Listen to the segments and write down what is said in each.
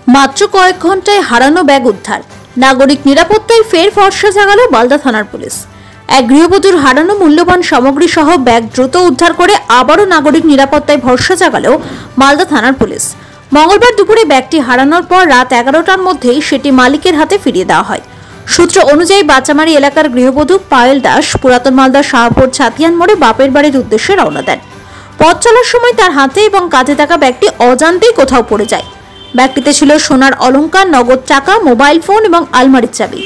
মাত্র কয়েক ঘন্টায় হারানো ব্যাগ উদ্ধার। নাগরিক নিরাপত্তায় ফের ভরসা জাগালো মালদা থানার পুলিশ। এক গৃহবধূর হারানো মূল্যবান সামগ্রী সহ ব্যাগ দ্রুত উদ্ধার করে আবারও নাগরিক নিরাপত্তায় ভরসা জাগালো মালদা থানার পুলিশ। মঙ্গলবার দুপুরে ব্যাগটি হারানোর পর রাত 11টার মধ্যেই সেটি মালিকের হাতে ফিরিয়ে দেওয়া হয়। সূত্র অনুযায়ী বাচ্চামারি এলাকার গৃহবধূ পায়েল দাস পুরাতন মালদা শাহপুর ছাতিয়ান মোড়ে বাপের বাড়ির উদ্দেশ্যে রওনা দেন। পথ চলার সময় তার হাতে এবং কাঁধে থাকা ব্যাগটি অজান্তেই কোথাও পড়ে যায়। ব্যাগটিতে ছিল সোনার অলংকার, নগদ টাকা, মোবাইল ফোন এবং আলমারির চাবি,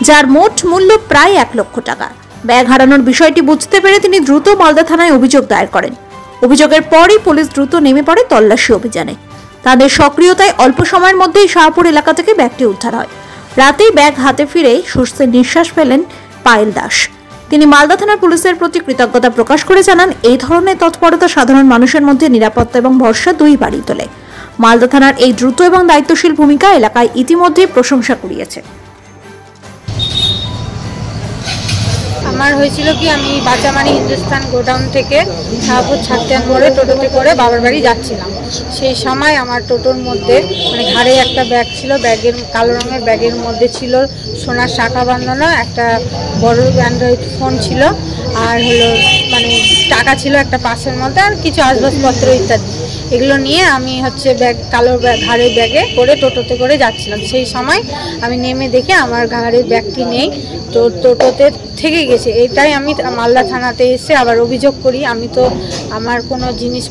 যার মোট মূল্য প্রায় 1 লক্ষ টাকা। ব্যাগ হারানোর বিষয়টি বুঝতে পেরে তিনি দ্রুত মালদা থানায় অভিযোগ দায়ের করেন। অভিযোগের পরই পুলিশ দ্রুত নেমে পড়ে তল্লাশি অভিযানে। তাদের সক্রিয়তায় অল্প সময়ের মধ্যেই শাহপুর এলাকা থেকে ব্যাগটি উদ্ধার হয়। রাতেই ব্যাগ হাতে ফিরে স্বস্তির নিঃশ্বাস ফেলেন পায়েল দাস। তিনি মালদা থানার পুলিশের প্রতি কৃতজ্ঞতা প্রকাশ করে জানান, এই ধরনের তৎপরতা সাধারণ মানুষের মধ্যে নিরাপত্তা এবং ভরসা দুই বাড়িয়ে তোলে। মালদা থানার এই দ্রুত এবং দায়িত্বশীল ভূমিকা এলাকায় ইতিমধ্যেই প্রশংসা কুড়িয়েছে। আমার হয়েছিল কি, আমি বাচ্চামারি হিন্দুস্তান গোডাউন থেকে শাহপুর ছাতিয়ান মোড়ে টোটোতে করে বাবার বাড়ি যাচ্ছিলাম। সেই সময় আমার টোটোর মধ্যে ঘাড়ে একটা ব্যাগ ছিল, ব্যাগের কালো রঙের ব্যাগের মধ্যে ছিল সোনার শাখা বাঁধানো একটা বড় অ্যান্ড্রয়েড ফোন ছিল, আর টাকা ছিল একটা পাশের মধ্যে, আর কিছু আসবাবপত্র ইত্যাদি। এগুলো নিয়ে আমি ব্যাগ কালো ঘাড়ের ব্যাগে করে টোটোতে করে যাচ্ছিলাম। সেই সময় আমি নেমে দেখে আমার ঘাড়ের ব্যাগটি নেই, তো টোটোতে থেকে গেছে। এটাই আমি মালদা থানাতে এসে আবার অভিযোগ করি। আমি তো আমার কোনো জিনিস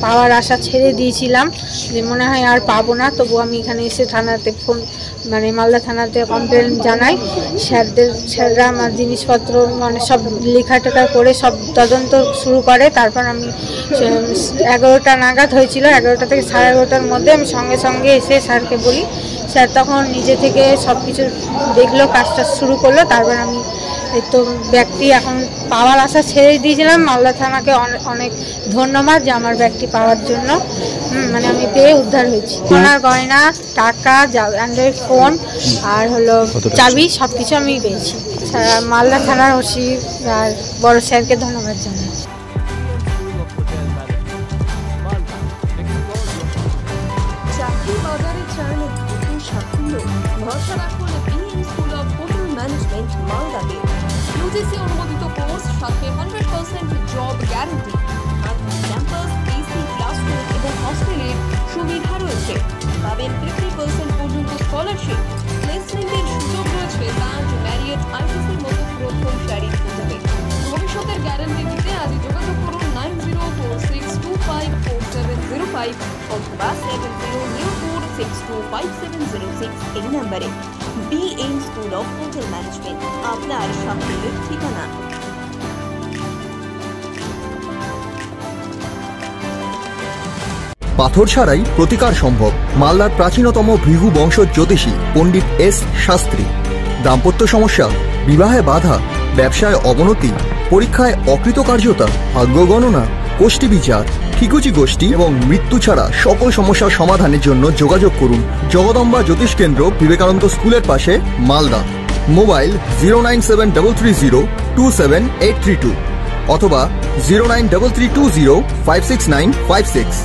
পাওয়ার আশা ছেড়ে দিয়েছিলাম, যে মনে হয় আর পাবো না। তবু আমি এখানে এসে থানাতে মালদা থানাতে কমপ্লেন জানাই। স্যাররা আমার জিনিসপত্র সব লেখাটেখা করে সব তদন্ত শুরু করে। তারপর আমি 11টা নাগাদ হয়েছিল, 11টা থেকে 11:30টার মধ্যে আমি সঙ্গে সঙ্গে এসে স্যারকে বলি। স্যার তখন নিজে থেকে সব কিছু দেখলো, কাজটা শুরু করলো। তারপর আমি তো ব্যাগটি এখন পাওয়ার আশা ছেড়ে দিয়েছিলাম। মালদা থানাকে অনেক ধন্যবাদ যে আমার ব্যাগটি পাওয়ার জন্য আমি পেয়ে উদ্ধার হয়েছি। সোনার গয়না, টাকা, অ্যান্ড্রয়েড ফোন আর চাবি সব কিছু আমি পেয়েছি। মালদা থানার ওসি আর বড় স্যারকে ধন্যবাদ জানাচ্ছি। ভরসা রাখুন BM school of hotel management মালদাতে। ইউজিসি অনুমোদিত কোর্স, সাথে 100% job guarantee, campus, AC classroom এবং হস্টেলের সুবিধা রয়েছে। পাবেন 50% পর্যন্ত স্কলারশিপ। প্লেসমেন্টের সুযোগ রয়েছে লাঞ্চ, ম্যারিয়েট, আইটিসির মতো প্রথম সারির হোটেলে। ভবিষ্যতের গ্যারান্টি দিতে আজই যোগাযোগ করুন 9046254705 অথবা 7004625706 এই নম্বরে। BM school of hotel management, আপনার সাফল্যের ঠিকানা। পাথর ছাড়াই প্রতিকার সম্ভব। মালদার প্রাচীনতম ভৃগু বংশ জ্যোতিষী পণ্ডিত এস শাস্ত্রী। দাম্পত্য সমস্যা, বিবাহে বাধা, ব্যবসায় অবনতি, পরীক্ষায় অকৃতকার্যতা, ভাগ্য গণনা, গোষ্ঠী বিচার, ঠিকুচি গোষ্ঠী এবং মৃত্যু ছাড়া সকল সমস্যার সমাধানের জন্য যোগাযোগ করুন জগদম্বা জ্যোতিষ কেন্দ্র, বিবেকানন্দ স্কুলের পাশে, মালদা। মোবাইল 09733027832 অথবা 09332056956।